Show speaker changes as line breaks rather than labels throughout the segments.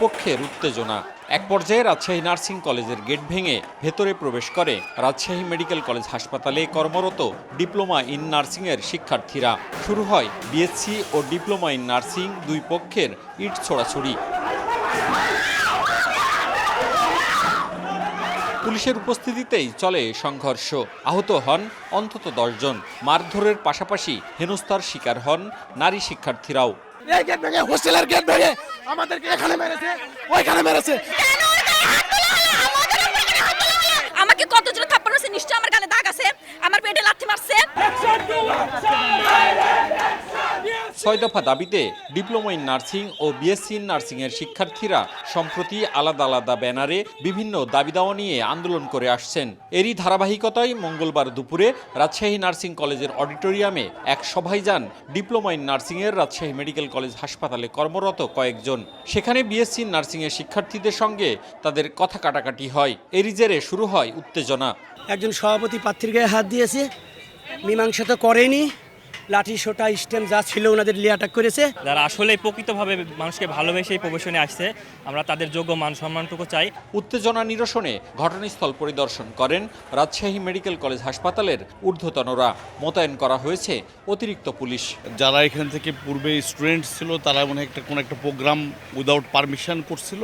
দুপক্ষের উত্তেজনা। এক পর্যায়ে রাজশাহী নার্সিং কলেজের গেট ভেঙে ভেতরে প্রবেশ করে রাজশাহী মেডিকেল কলেজ হাসপাতালে কর্মরত ডিপ্লোমা ইন নার্সিংয়ের শিক্ষার্থীরা। শুরু হয় বিএসসি ও ডিপ্লোমা ইন নার্সিং দুই পক্ষের ইট ছোড়াছুড়ি। পুলিশের উপস্থিতিতেই চলে সংঘর্ষ। আহত হন অন্তত 10 জন। মারধরের পাশাপাশি হেনস্থার শিকার হন নারী শিক্ষার্থীরাও।
এই গেট ভেঙে, হোস্টেলের গেট ভেঙে আমাদেরকে এখানে মেরেছে, ওইখানে মেরেছে।
আমাকে কতজন থাপ্পড় মারছে, নিশ্চয় আমার গালে দাগ আছে, আমার পেটে লাথি মারছে।
6 দফা দাবিতে ডিপ্লোমা ইন নার্সিং ও বিএসসি ইন নার্সিং এর শিক্ষার্থীরা সম্প্রতি আলাদা আলাদা ব্যানারে বিভিন্ন দাবি দাওয়া নিয়ে আন্দোলন করে আসছেন। এরই ধারাবাহিকতায় মঙ্গলবার দুপুরে রাজশাহী নার্সিং কলেজের অডিটোরিয়ামে এক সভায় যান ডিপ্লোমা ইন নার্সিং এর রাজশাহী মেডিকেল কলেজ হাসপাতালে কর্মরত কয়েকজন। সেখানে বিএসসি ইন নার্সিং এর শিক্ষার্থীদের সঙ্গে তাদের কথা কাটাকাটি হয়। এরই জেরে শুরু হয় উত্তেজনা।
একজন সভাপতি প্রার্থীর গায়ে হাত দিয়েছে, মীমাংসা তো করেনি, লাঠি সোটা স্টেম যা ছিল ওনাদের লিয়াটাক করেছে।
যারা আসলে প্রকৃতভাবে মানুষকে ভালোবেসে এই প্রফেশনে আসছে, আমরা তাদের যোগ্য মান সম্মানটুকু চাই।
উত্তেজনা নিরসনে ঘটনাস্থল পরিদর্শন করেন রাজশাহী মেডিকেল কলেজ হাসপাতালের ঊর্ধ্বতনরা। মোতায়েন করা হয়েছে অতিরিক্ত পুলিশ।
যারা এখান থেকে পূর্বে স্টুডেন্ট ছিল তারা মনে একটা কোনো একটা প্রোগ্রাম উইদাউট পারমিশন করছিল,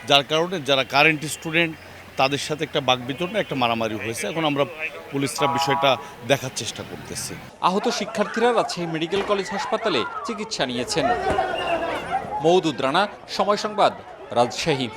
যার কারণে যারা কারেন্ট স্টুডেন্ট তাদের সাথে একটা বাকবিতণ্ডা, একটা মারামারি হয়েছে। এখন আমরা পুলিশরা বিষয়টা দেখার চেষ্টা করতেছি।
আহত শিক্ষার্থীরা রাজশাহী মেডিকেল কলেজ হাসপাতালে চিকিৎসা নিয়েছেন। মওদুদ রানা, সময় সংবাদ, রাজশাহী।